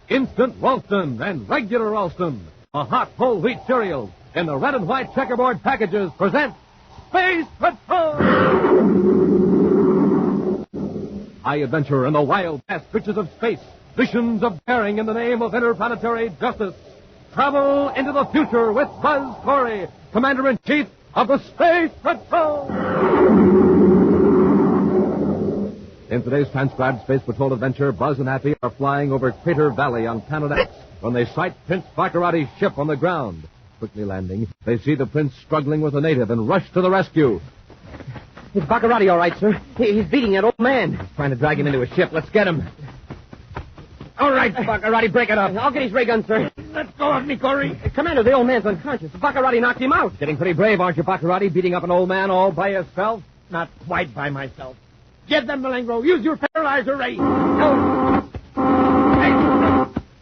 Instant Ralston and regular Ralston, a hot whole wheat cereal in the red and white checkerboard packages present Space Patrol! High adventure in the wild, vast reaches of space. Visions of daring in the name of interplanetary justice. Travel into the future with Buzz Corey, Commander-in-Chief of the Space Patrol! In today's transcribed Space Patrol adventure, Buzz and Happy are flying over Crater Valley on Planet X when they sight Prince Baccarati's ship on the ground. Quickly landing, they see the prince struggling with a native and rush to the rescue. Is Baccarati all right, sir? He's beating that old man. He's trying to drag him into his ship. Let's get him. All right, Baccarati, break it up. I'll get his ray gun, sir. Let go of me, Corey. Commander, the old man's unconscious. Baccarati knocked him out. Getting pretty brave, aren't you, Baccarati, beating up an old man all by yourself? Not quite by myself. Get them, Malengro. Use your paralyzer ray.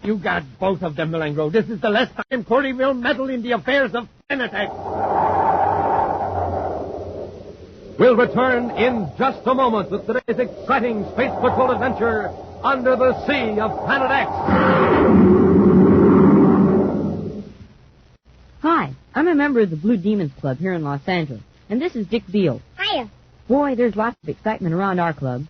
You got both of them, Malengro. This is the last time Corey will meddle in the affairs of Planet X. We'll return in just a moment with today's exciting Space Patrol adventure under the sea of Planet X. Hi, I'm a member of the Blue Demons Club here in Los Angeles, and this is Dick Beale. Hiya. Boy, there's lots of excitement around our club.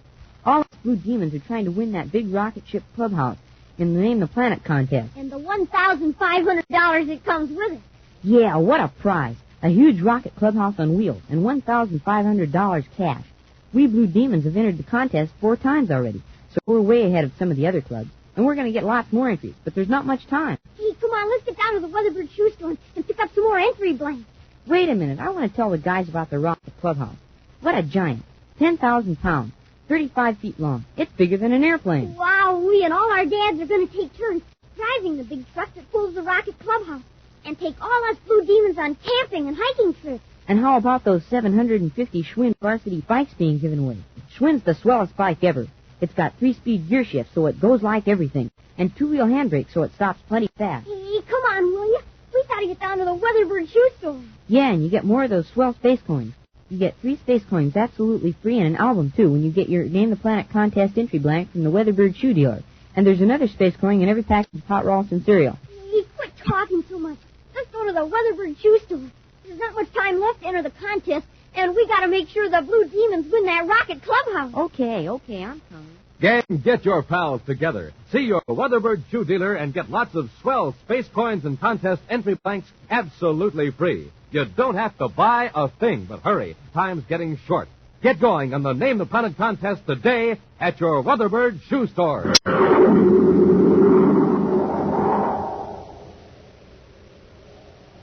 All us Blue Demons are trying to win that big rocket ship clubhouse in the Name the Planet contest. And the $1,500 that comes with it. Yeah, what a prize. A huge rocket clubhouse on wheels and $1,500 cash. We Blue Demons have entered the contest 4 times already, so we're way ahead of some of the other clubs. And we're going to get lots more entries, but there's not much time. Hey, come on, let's get down to the Weatherbird shoe store and pick up some more entry blanks. Wait a minute, I want to tell the guys about the rocket clubhouse. What a giant. 10,000 pounds. 35 feet long. It's bigger than an airplane. Wow, we and all our dads are going to take turns driving the big truck that pulls the rocket clubhouse and take all us Blue Demons on camping and hiking trips. And how about those 750 Schwinn varsity bikes being given away? Schwinn's the swellest bike ever. It's got 3-speed gear shifts, so it goes like everything, and 2-wheel handbrakes, so it stops plenty fast. Hey, come on, will you? We got to get down to the Weatherbird shoe store. Yeah, and you get more of those swell space coins. You get 3 space coins absolutely free and an album, too, when you get your Name the Planet contest entry blank from the Weatherbird shoe dealer. And there's another space coin in every package of hot Ralston cereal. Hey, quit talking so much. Let's go to the Weatherbird shoe store. There's not much time left to enter the contest, and we got to make sure the Blue Demons win that rocket clubhouse. Okay, I'm coming. Gang, get your pals together. See your Weatherbird shoe dealer and get lots of swell space coins and contest entry blanks absolutely free. You don't have to buy a thing, but hurry. Time's getting short. Get going on the Name the Planet contest today at your Weatherbird shoe store.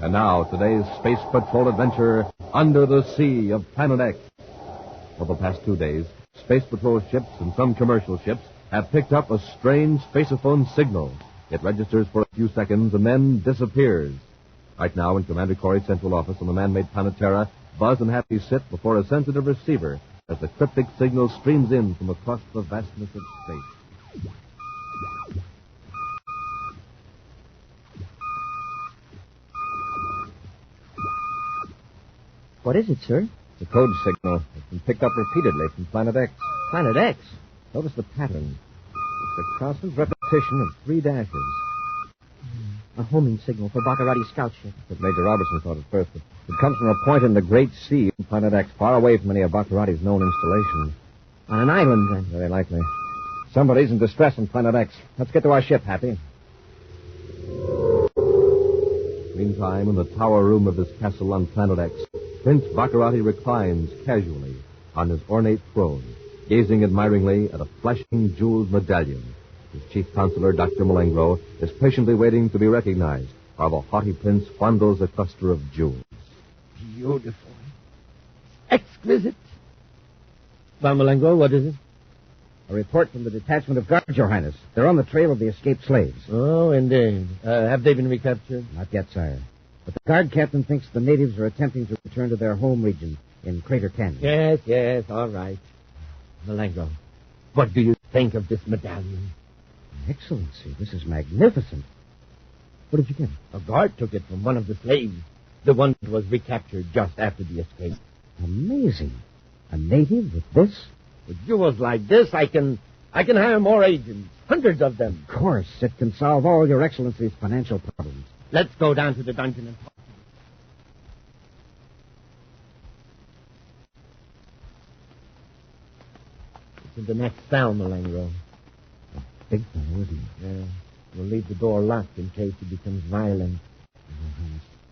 And now, today's Space Patrol adventure under the sea of Planet X. For the past 2 days, Space Patrol ships and some commercial ships have picked up a strange spaceophone signal. It registers for a few seconds and then disappears. Right now, in Commander Corey's central office on the man-made planet Terra, Buzz and Happy sit before a sensitive receiver as the cryptic signal streams in from across the vastness of space. What is it, sir? The code signal has been picked up repeatedly from Planet X. Planet X? Notice the pattern. It's a constant repetition of 3 dashes. A homing signal for Baccarati's scout ship. That's what Major Robertson thought at first, but it comes from a point in the Great Sea in Planet X, far away from any of Baccarati's known installations. On an island, then? Very likely. Somebody's in distress on Planet X. Let's get to our ship, Happy. Meantime, in the tower room of his castle on Planet X, Prince Baccarati reclines casually on his ornate throne, gazing admiringly at a flashing jeweled medallion. His chief counselor, Dr. Malengro, is patiently waiting to be recognized while the haughty prince fondles a cluster of jewels. Beautiful. Exquisite. Well, Malengro, what is it? A report from the detachment of guards, Your Highness. They're on the trail of the escaped slaves. Oh, indeed. Have they been recaptured? Not yet, sire. But the guard captain thinks the natives are attempting to return to their home region in Crater Canyon. Yes, all right. Malengro, what do you think of this medallion? Excellency, this is magnificent. What did you get? A guard took it from one of the slaves, the one that was recaptured just after the escape. Amazing. A native with this? With jewels like this, I can I can hire more agents, hundreds of them. Of course, it can solve all Your Excellency's financial problems. Let's go down to the dungeon and talk. It's in the next cell, Malengo. Big fellow, isn't he? Yeah. We'll leave the door locked in case he becomes violent.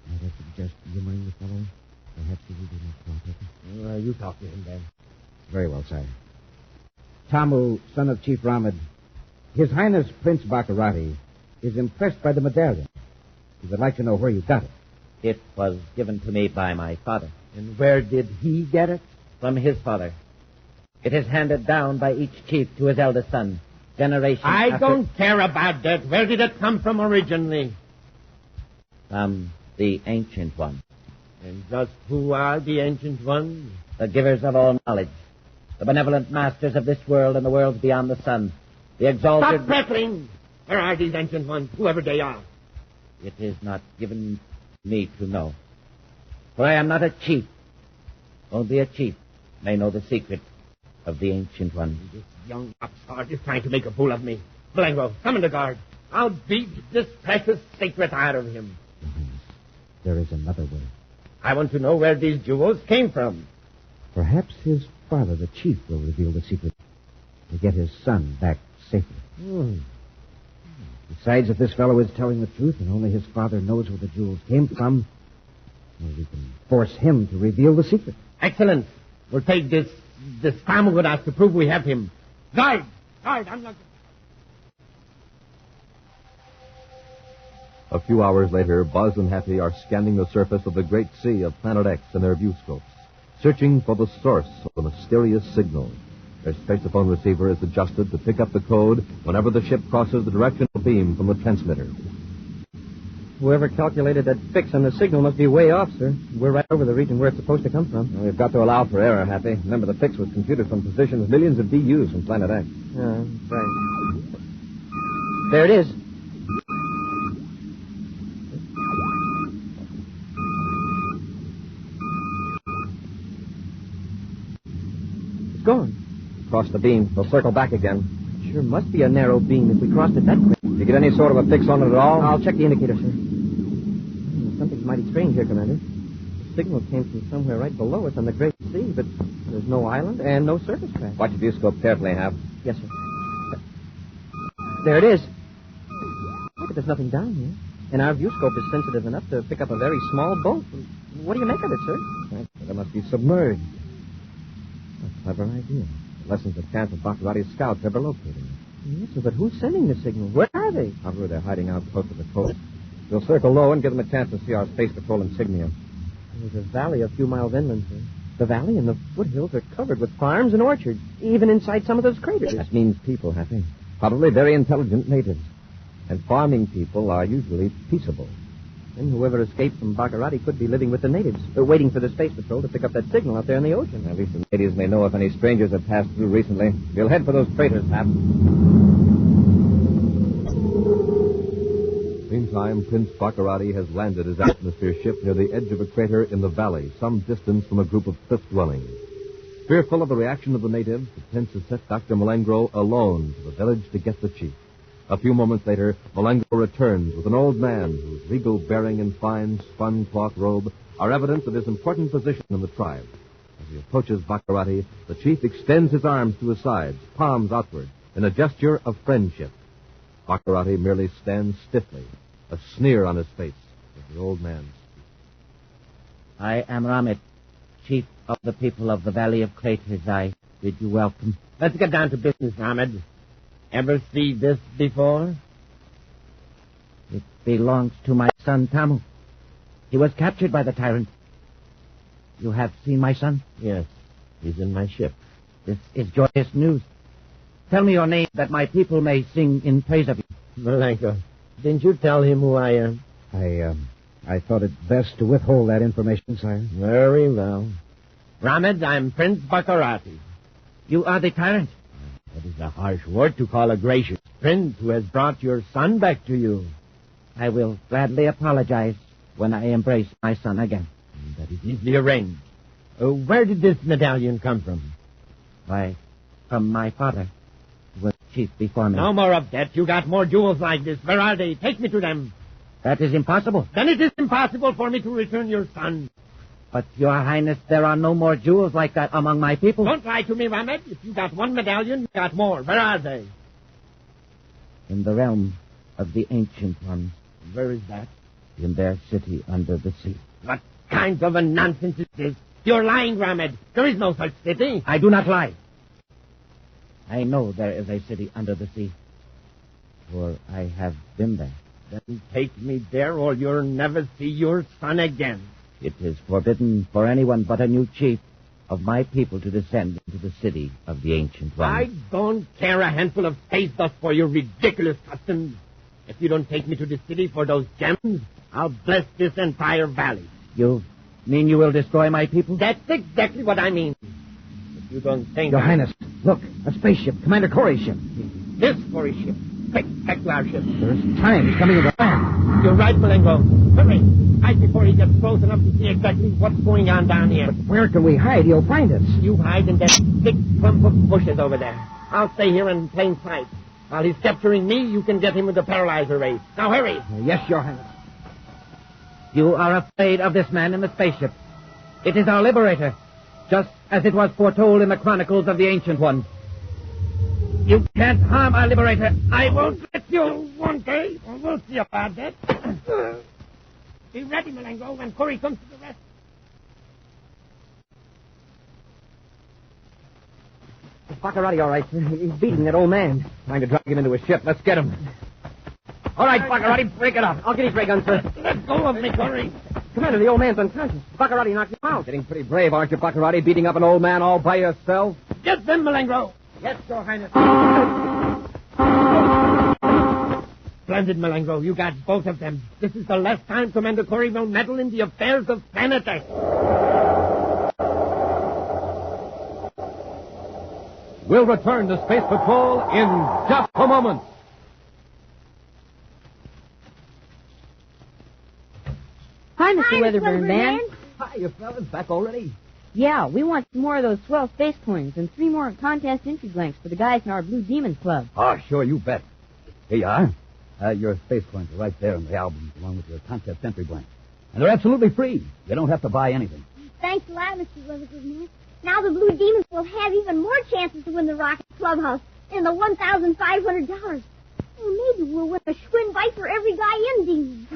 Might I suggest you mind the fellow? Perhaps he will be more cooperative. You talk to him then. Very well, sire. Tamu, son of Chief Ramad, His Highness Prince Baccarati is impressed by the medallion. He would like to know where you got it. It was given to me by my father. And where did he get it? From his father. It is handed down by each chief to his eldest son. Generation I after... don't care about that. Where did it come from originally? From the Ancient One. And just who are the Ancient Ones? The givers of all knowledge. The benevolent masters of this world and the worlds beyond the sun. The exalted... Stop prattling! Where are these Ancient Ones, whoever they are? It is not given me to know. For I am not a chief. Only a chief may know the secret of the Ancient One. This young upstart is trying to make a fool of me. Malengo, summon the guard. I'll beat this precious secret out of him. Your Highness, there is another way. I want to know where these jewels came from. Perhaps his father, the chief, will reveal the secret to get his son back safely. Besides, if this fellow is telling the truth and only his father knows where the jewels came from, well, we can force him to reveal the secret. Excellent. We'll take this Tamu with us to prove we have him. Guard! I'm not... A few hours later, Buzz and Happy are scanning the surface of the great sea of Planet X in their viewscopes, searching for the source of the mysterious signal. Their spacephone receiver is adjusted to pick up the code whenever the ship crosses the directional beam from the transmitter. Whoever calculated that fix on the signal must be way off, sir. We're right over the region where it's supposed to come from. Well, we've got to allow for error, Happy. Remember, the fix was computed from positions millions of DUs from Planet X. Yeah, right. There it is. It's gone. Cross the beam. We'll circle back again. Sure must be a narrow beam if we crossed it that quick. Did you get any sort of a fix on it at all? I'll check the indicator, sir. Something's mighty strange here, Commander. The signal came from somewhere right below us on the Great Sea, but there's no island and no surface craft. Watch the viewscope carefully, Hap. Yes, sir. There it is. Look, there's nothing down here. And our viewscope is sensitive enough to pick up a very small boat. What do you make of it, sir? It must be submerged. A clever idea. It lessens the chance of Baccarati's scouts ever locating it. Yes, sir, but who's sending the signal? Where are they? However, they're hiding out close to the coast. We'll circle low and give them a chance to see our space patrol insignia. There's a valley a few miles inland, sir. The valley and the foothills are covered with farms and orchards, even inside some of those craters. That means people, Happy. Probably very intelligent natives. And farming people are usually peaceable. And whoever escaped from Baccarati could be living with the natives. They're waiting for the space patrol to pick up that signal out there in the ocean. At least the natives may know if any strangers have passed through recently. We'll head for those craters, Hap. Meantime, Prince Baccarati has landed his atmosphere ship near the edge of a crater in the valley, some distance from a group of cliff dwellings. Fearful of the reaction of the natives, the prince has sent Dr. Malengro alone to the village to get the chief. A few moments later, Malengro returns with an old man whose regal bearing and fine spun cloth robe are evidence of his important position in the tribe. As he approaches Baccarati, the chief extends his arms to his sides, palms outward, in a gesture of friendship. Baccarati merely stands stiffly, a sneer on his face, as the old man speaks. I am Ramit, chief of the people of the Valley of Craters. I bid you welcome. Let's get down to business, Ahmed. Ever see this before? It belongs to my son, Tamu. He was captured by the tyrant. You have seen my son? Yes, he's in my ship. This is joyous news. Tell me your name that my people may sing in praise of you. Malenko, didn't you tell him who I am? I thought it best to withhold that information, sire. Very well. Ramad, I'm Prince Baccarati. You are the tyrant? That is a harsh word to call a gracious prince who has brought your son back to you. I will gladly apologize when I embrace my son again. That is easily arranged. Where did this medallion come from? Why, from my father. Will Chief before me? No more of that. You got more jewels like this. Where are they? Take me to them. That is impossible. Then it is impossible for me to return your son. But, Your Highness, there are no more jewels like that among my people. Don't lie to me, Rahmed. If you got one medallion, you got more. Where are they? In the realm of the Ancient Ones. Where is that? In their city under the sea. What kind of a nonsense is this? You're lying, Rahmed. There is no such city. I do not lie. I know there is a city under the sea. For I have been there. Then take me there or you'll never see your son again. It is forbidden for anyone but a new chief of my people to descend into the city of the Ancient Ones. I don't care a handful of space dust for your ridiculous customs. If you don't take me to the city for those gems, I'll bless this entire valley. You mean you will destroy my people? That's exactly what I mean. If you don't think Your Highness, look, a spaceship, Commander Corey's ship. This Corey ship. Quick, back to our ship. There is time. He's coming over land. You're right, Malengo. Hurry. Hide before he gets close enough to see exactly what's going on down here. But where can we hide? He'll find us. You hide in that thick clump of bushes over there. I'll stay here in plain sight. While he's capturing me, you can get him with the paralyzer race. Now hurry. Yes, Your Highness. You are afraid of this man in the spaceship. It is our liberator, just as it was foretold in the chronicles of the Ancient Ones. You can't harm our liberator. I won't let you, won't I? We'll see about that. Be ready, Malengo, when Corey comes to the rescue. Baccarati, all right, sir. He's beating that old man. Trying to drag him into a ship. Let's get him. All right, Baccarati, break it up. I'll get his ray gun, sir. Let go of me, Corey. Commander, the old man's unconscious. Baccarati knocked him out. Getting pretty brave, aren't you, Baccarati, beating up an old man all by yourself? Get them, Malengo. Yes, Your Highness. Splendid, Malengo. You got both of them. This is the last time Commander Corey will meddle in the affairs of Planet X. We'll return to Space Patrol in just a moment. Hi, Mr. Weatherburn Man. Hi, you fellas. Back already? Yeah, we want some more of those swell space coins and 3 more contest entry blanks for the guys in our Blue Demons Club. Oh, sure, you bet. Here you are. Your space coins are right there in the album, along with your contest entry blank. And they're absolutely free. You don't have to buy anything. Thanks a lot, Mr. Weatherford, man. Now the Blue Demons will have even more chances to win the Rocket Clubhouse and the $1,500. Well, maybe we'll win a Schwinn bite for every guy in Demon.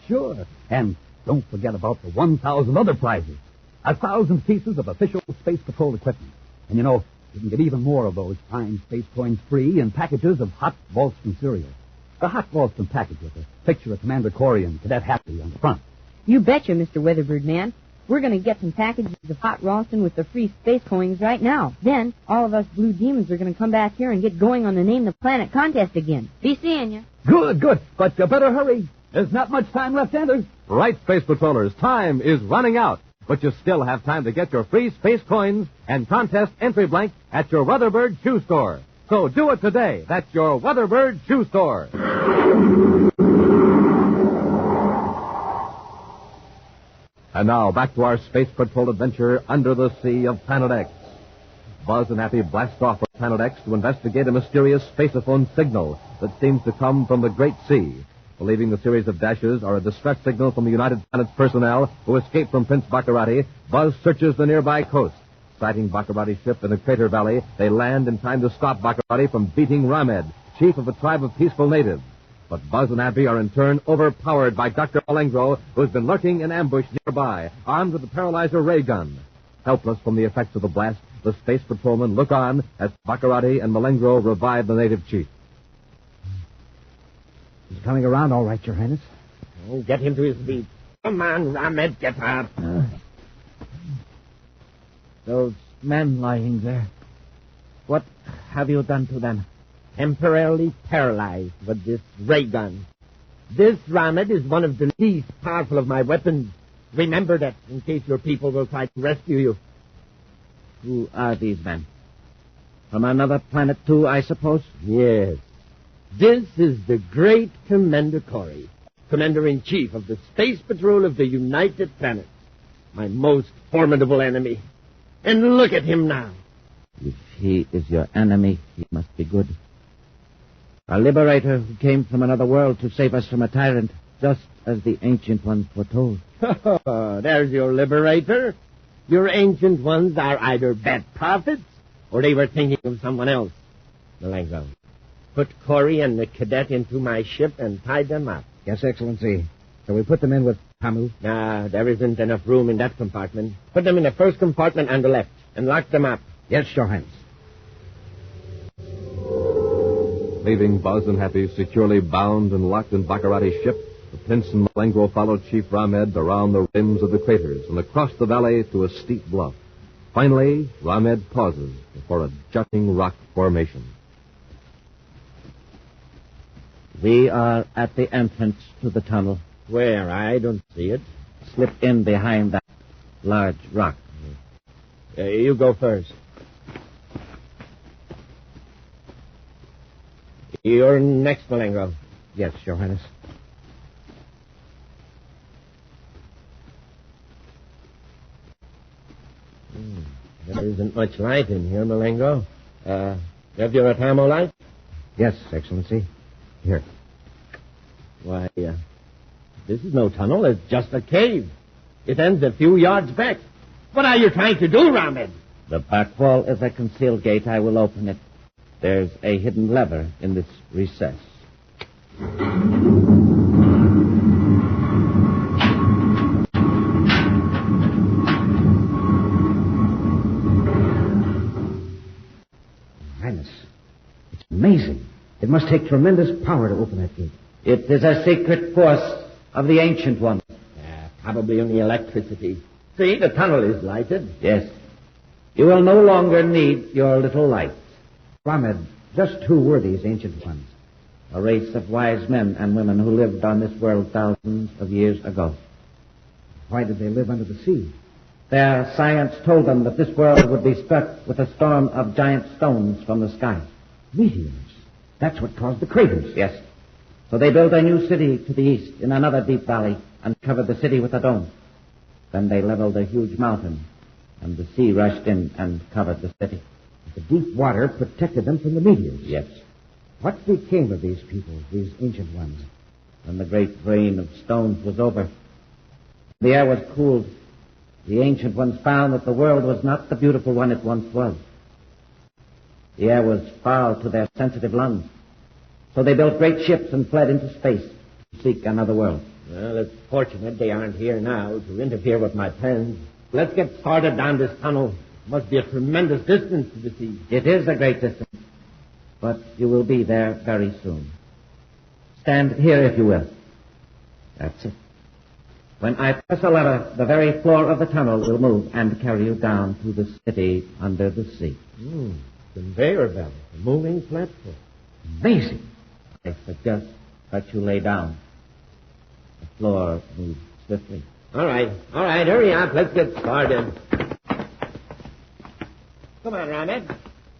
Sure. And don't forget about the 1,000 other prizes. 1,000 pieces of official Space Patrol equipment. And you can get even more of those fine space coins free in packages of hot Ralston cereal. The hot Ralston package with a picture of Commander Corey and Cadet Happy on the front. You betcha, Mr. Weatherbird Man. We're going to get some packages of hot Ralston with the free space coins right now. Then, all of us Blue Demons are going to come back here and get going on the Name the Planet contest again. Be seeing you. Good. But you better hurry. There's not much time left, Anders. Right, Space Patrollers, time is running out. But you still have time to get your free space coins and contest entry blank at your Weatherbird shoe store. So do it today. That's your Weatherbird shoe store. And now, back to our Space Patrol adventure under the sea of Planet X. Buzz and Happy blast off for Planet X to investigate a mysterious spaceophone signal that seems to come from the Great Sea. Believing the series of dashes are a distress signal from the United Planets personnel who escaped from Prince Baccarati, Buzz searches the nearby coast. Sighting Baccarati's ship in the crater valley, they land in time to stop Baccarati from beating Rahmed, chief of a tribe of peaceful natives. But Buzz and Abby are in turn overpowered by Dr. Alengro, who has been lurking in ambush nearby, armed with a paralyzer ray gun. Helpless from the effects of the blast, the space patrolmen look on as Baccarati and Malengro revive the native chief. He's coming around all right, Your Highness. Oh, get him to his feet. Come on, Rahmed, get up. Those men lying there. What have you done to them? Temporarily paralyzed with this ray gun. This, Rahmed, is one of the least powerful of my weapons. Remember that, in case your people will try to rescue you. Who are these men? From another planet, too, I suppose? Yes. This is the great Commander Corey, Commander-in-Chief of the Space Patrol of the United Planets. My most formidable enemy. And look at him now. If he is your enemy, he must be good. A liberator who came from another world to save us from a tyrant, just as the Ancient Ones foretold. There's your liberator. Your Ancient Ones are either bad prophets, or they were thinking of someone else. Malengo, put Corey and the cadet into my ship and tie them up. Yes, Excellency. Shall we put them in with Tamu? Nah, there isn't enough room in that compartment. Put them in the first compartment on the left and lock them up. Yes, Your Highness. Leaving Buzz and Happy securely bound and locked in Baccarati's ship, the Prince and Malengro followed Chief Ramed around the rims of the craters and across the valley to a steep bluff. Finally, Ramed pauses before a jutting rock formation. We are at the entrance to the tunnel. Where? I don't see it. Slip in behind that large rock. You go first. You're next, Malengo. Yes, Your Highness. There isn't much light in here, Malengo. Have your Atamo light? Yes, Excellency. Here. Why, this is no tunnel. It's just a cave. It ends a few yards back. What are you trying to do, Ramed? The back wall is a concealed gate. I will open it. There's a hidden lever in this recess. Highness, it's amazing. It must take tremendous power to open that gate. It is a secret force of the Ancient One. Probably only electricity. See, the tunnel is lighted. Yes. You will no longer need your little lights. Ramed, just who were these Ancient Ones? A race of wise men and women who lived on this world thousands of years ago. Why did they live under the sea? Their science told them that this world would be struck with a storm of giant stones from the sky. Meteors. That's what caused the craters. Yes. So they built a new city to the east in another deep valley and covered the city with a dome. Then they leveled a huge mountain, and the sea rushed in and covered the city. The deep water protected them from the meteors. Yes. What became of these people, these Ancient Ones? When the great rain of stones was over, the air was cooled, the Ancient Ones found that the world was not the beautiful one it once was. The air was foul to their sensitive lungs. So they built great ships and fled into space to seek another world. Well, it's fortunate they aren't here now to interfere with my plans. Let's get started down this tunnel. Must be a tremendous distance to the sea. It is a great distance, but you will be there very soon. Stand here if you will. That's it. When I press a lever, the very floor of the tunnel will move and carry you down to the city under the sea. Conveyor belt, a moving platform. Amazing. I suggest that you lay down. The floor moves swiftly. All right, hurry up. Let's get started. Come on, Ramed.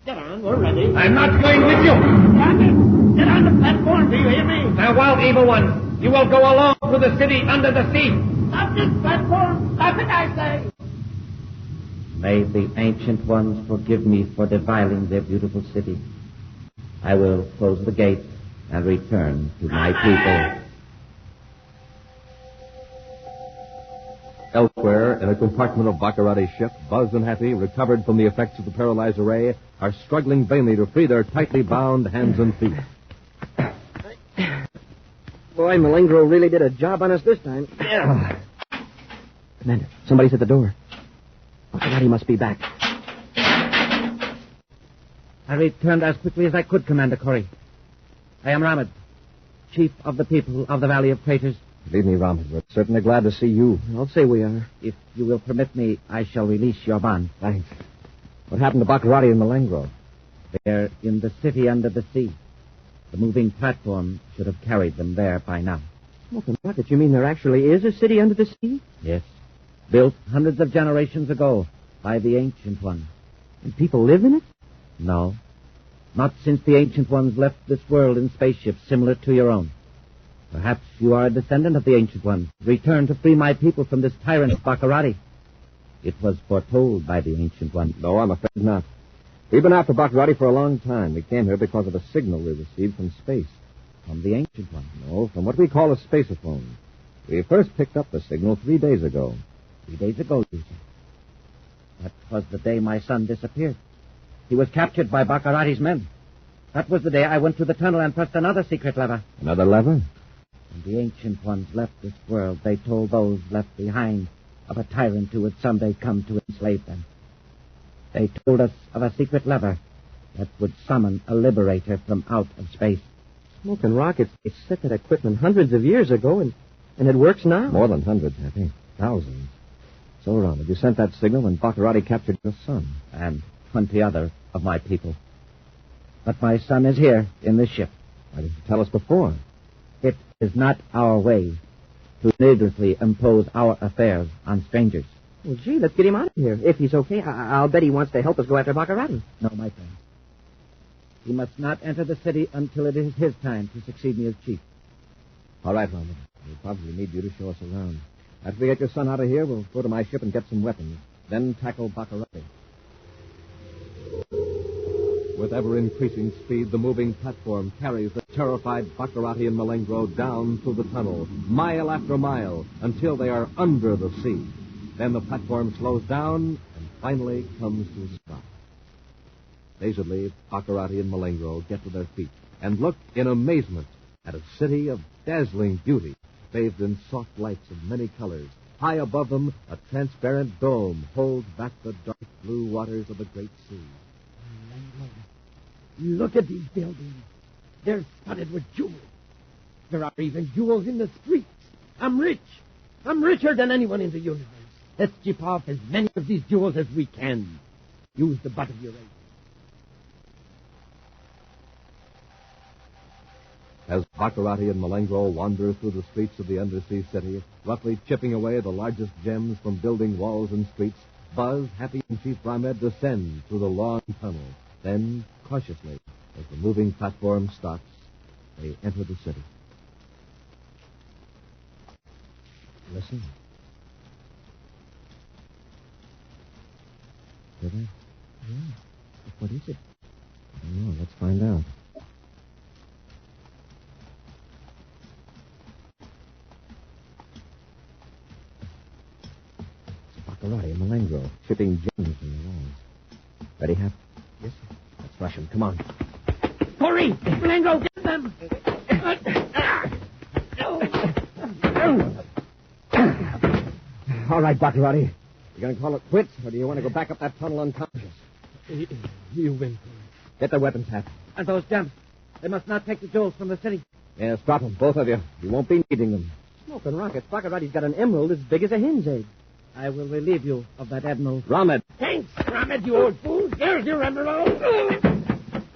Get on, we're ready. I'm not going with you. Ramed, get on the platform, do you hear me? Farewell, evil one. You will go alone to the city under the sea. Stop this platform. Stop it, I say. May the Ancient Ones forgive me for defiling their beautiful city. I will close the gate and return to my people. Elsewhere, in a compartment of Baccarati's ship, Buzz and Happy, recovered from the effects of the paralyzer ray, are struggling vainly to free their tightly bound hands and feet. Boy, Malengro really did a job on us this time. Commander, somebody's at the door. Baccarati must be back. I returned as quickly as I could, Commander Corey. I am Ramed, chief of the people of the Valley of Craters. Believe me, Ramed, we're certainly glad to see you. I'll say we are. If you will permit me, I shall release your bond. Thanks. What happened to Baccarati and Malengro? They're in the city under the sea. The moving platform should have carried them there by now. Open bucket, you mean there actually is a city under the sea? Yes. Built hundreds of generations ago by the Ancient One. And people live in it? No. Not since the Ancient Ones left this world in spaceships similar to your own. Perhaps you are a descendant of the Ancient Ones, returned to free my people from this tyrant, Baccarati. It was foretold by the Ancient One. No, I'm afraid not. We've been after Baccarati for a long time. We came here because of a signal we received from space. From the ancient one. No, from what we call a spaceophone. We first picked up the signal 3 days ago. 3 days ago, you say. That was the day my son disappeared. He was captured by Baccarati's men. That was the day I went to the tunnel and pressed another secret lever. Another lever? When the ancient ones left this world, they told those left behind of a tyrant who would someday come to enslave them. They told us of a secret lever that would summon a liberator from out of space. Smoking rockets, they set that equipment hundreds of years ago, and it works now. More than hundreds, I think. Thousands. So, Ronald, you sent that signal when Baccarati captured your son. And 20 other of my people. But my son is here in this ship. Why didn't you tell us before? It is not our way to needlessly impose our affairs on strangers. Well, gee, let's get him out of here. If he's okay, I'll bet he wants to help us go after Baccarati. No, my friend. He must not enter the city until it is his time to succeed me as chief. All right, Ronald. We'll probably need you to show us around. After we get your son out of here, we'll go to my ship and get some weapons. Then tackle Baccarati. With ever-increasing speed, the moving platform carries the terrified Baccarati and Malengro down through the tunnel, mile after mile, until they are under the sea. Then the platform slows down and finally comes to a stop. Dazedly, Baccarati and Malengro get to their feet and look in amazement at a city of dazzling beauty, bathed in soft lights of many colors. High above them, a transparent dome holds back the dark blue waters of the great sea. Look at these buildings. They're studded with jewels. There are even jewels in the streets. I'm rich. I'm richer than anyone in the universe. Let's chip off as many of these jewels as we can. Use the butt of your axe. As Baccarati and Malengro wander through the streets of the undersea city, roughly chipping away the largest gems from building walls and streets, Buzz, Happy, and Chief Brahmed descend through the long tunnel. Then, cautiously, as the moving platform stops, they enter the city. Listen. Hear that? Yeah. What is it? I don't know. Let's find out. It's Baccarati and Malengro chipping gems in the walls. Ready, Hap? Yes, sir. Let's rush him. Come on. Hurry! Malengo, get them! All right, Baccarati. You going to call it quits, or do you want to go back up that tunnel unconscious? You win. Get the weapons, Hap. And those gems. They must not take the jewels from the city. Yes, drop them, both of you. You won't be needing them. Smoking rockets, Baccarati's got an emerald as big as a hen's egg. I will relieve you of that emerald. Brahmed. Thanks, Ramet, you old fool. There's your emerald.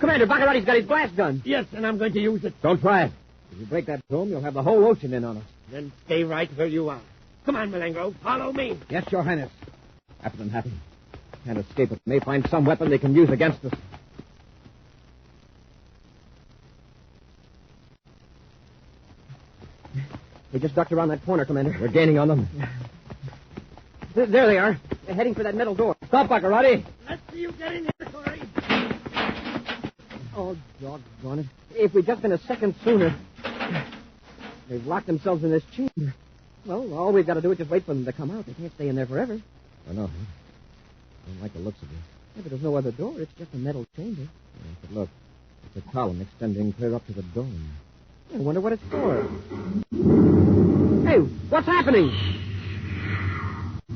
Commander, Baccarati's got his blast gun. Yes, and I'm going to use it. Don't try it. If you break that dome, you'll have the whole ocean in on us. Then stay right where you are. Come on, Malengo. Follow me. Yes, Your Highness. Captain Happy. Can't escape it. May find some weapon they can use against us. They just ducked around that corner, Commander. We're gaining on them. There they are. They're heading for that metal door. Stop, Baccarati. Let's see you get in here, Corey. Oh, doggone it. If we'd just been a second sooner. They've locked themselves in this chamber. Well, all we've got to do is just wait for them to come out. They can't stay in there forever. I know. Don't like the looks of this. Yeah, but there's no other door. It's just a metal chamber. Yeah, but look. It's a column extending clear up to the dome. I wonder what it's for. Hey, what's happening?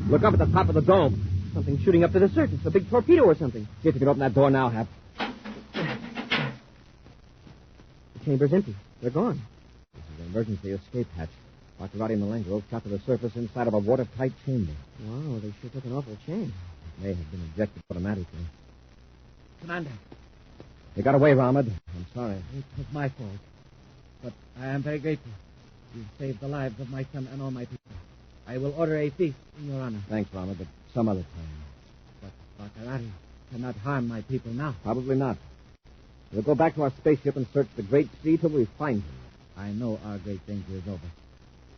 Look up at the top of the dome. Something shooting up to the surface. A big torpedo or something. See if you can open that door now, Hap. The chamber's empty. They're gone. This is an emergency escape hatch. Baccarati and Malengro shot to the surface inside of a watertight chamber. Wow, they sure took an awful chance. It may have been ejected automatically. Commander, They got away, Ramad. I'm sorry. it was my fault. But I am very grateful. You've saved the lives of my son and all my people. I will order a feast in your honor. Thanks, Ramad, but some other time. But Baccarati cannot harm my people now. Probably not. We'll go back to our spaceship and search the great sea till we find him. I know our great danger is over.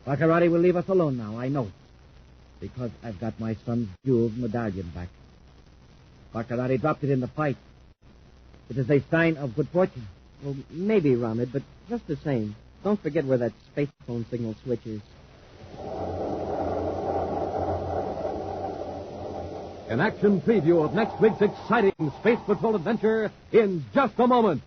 Baccarati will leave us alone now, I know. Because I've got my son's jeweled medallion back. Baccarati dropped it in the fight. It is a sign of good fortune. Well, maybe, Ramid, but just the same, don't forget where that space phone signal switch is. An action preview of next week's exciting Space Patrol adventure in just a moment.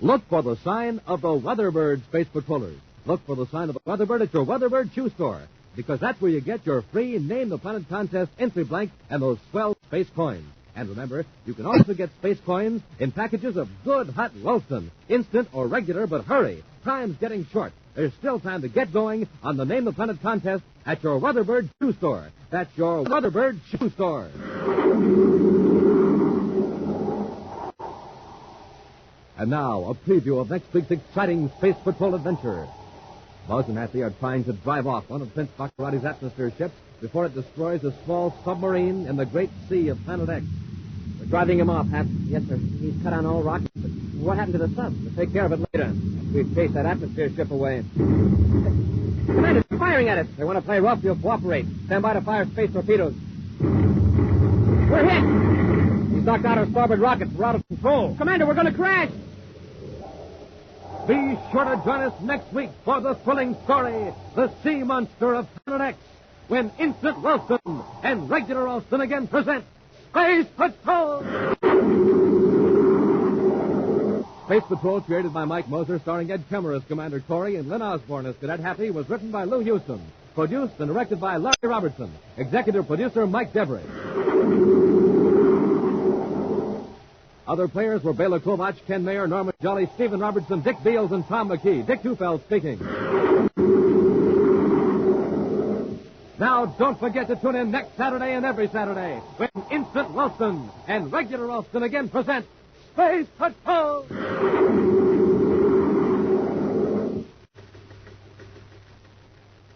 Look for the sign of the Weatherbird Space Patrollers. Look for the sign of the Weatherbird at your Weatherbird shoe store, because that's where you get your free Name the Planet contest entry blank and those swell space coins. And remember, you can also get space coins in packages of good hot Ralston, instant or regular, but hurry. Time's getting short. There's still time to get going on the Name the Planet contest at your Weatherbird shoe store. That's your Weatherbird shoe store. And now, a preview of next week's exciting Space Patrol adventure. Buzz and Hattie are trying to drive off one of Prince Baccarati's atmosphere ships before it destroys a small submarine in the great sea of Planet X. We're driving him off, Hap. Yes, sir. He's cut on all rockets. But what happened to the sub? We'll take care of it later. We've chased that atmosphere ship away. Commander, they're firing at us. They want to play rough. You'll cooperate. Stand by to fire space torpedoes. We're hit. He's knocked out our starboard rockets. We're out of control. Commander, we're going to crash. Be sure to join us next week for the thrilling story, The Sea Monster of Planet X, when Instant Ralston and Regular Ralston again present Space Patrol! Space Patrol, created by Mike Moser, starring Ed Kemmer as Commander Corey and Lynn Osborne as Cadet Happy, was written by Lou Houston, produced and directed by Larry Robertson, executive producer Mike Devery. Other players were Bela Kovach, Ken Mayer, Norman Jolly, Stephen Robertson, Dick Beals, and Tom McKee. Dick Tufeld speaking. Now, don't forget to tune in next Saturday and every Saturday when Instant Ralston and Regular Ralston again present Space Patrol!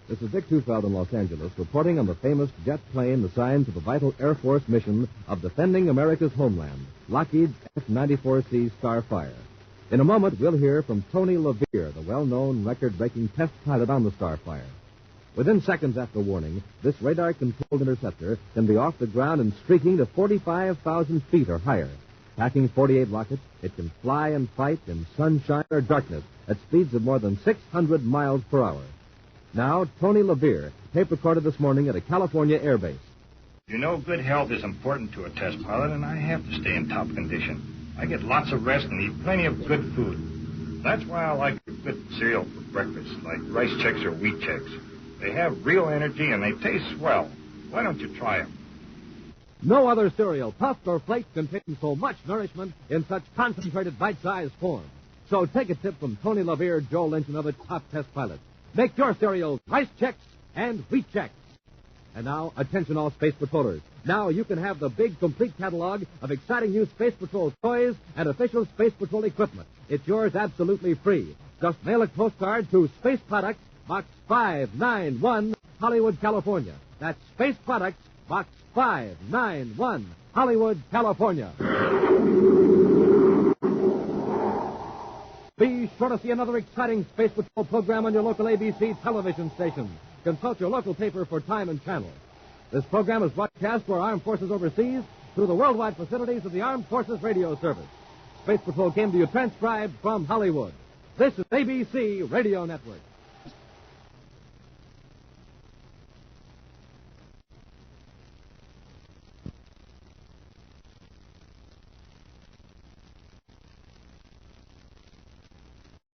This is Dick Tufeld in Los Angeles, reporting on the famous jet plane assigned to the vital Air Force mission of defending America's homeland, Lockheed's F-94C Starfire. In a moment, we'll hear from Tony Levere, the well-known record-breaking test pilot on the Starfire. Within seconds after warning, this radar-controlled interceptor can be off the ground and streaking to 45,000 feet or higher. Packing 48 rockets, it can fly and fight in sunshine or darkness at speeds of more than 600 miles per hour. Now, Tony Levere, tape recorded this morning at a California air base. You know, good health is important to a test pilot, and I have to stay in top condition. I get lots of rest and eat plenty of good food. That's why I like good cereal for breakfast, like Rice Chex or Wheat Chex. They have real energy and they taste swell. Why don't you try them? No other cereal, puffed or flaked, contains so much nourishment in such concentrated bite-sized form. So take a tip from Tony Levere, Joe Lynch, and other top test pilots. Make your cereals Rice Chex and Wheat Chex. And now, attention all Space Patrollers. Now you can have the big, complete catalog of exciting new Space Patrol toys and official Space Patrol equipment. It's yours absolutely free. Just mail a postcard to Space Products, Box 591, Hollywood, California. That's Space Products, Box 591, Hollywood, California. Be sure to see another exciting Space Patrol program on your local ABC television station. Consult your local paper for time and channel. This program is broadcast to our armed forces overseas through the worldwide facilities of the Armed Forces Radio Service. Space Patrol came to you transcribed from Hollywood. This is ABC Radio Network.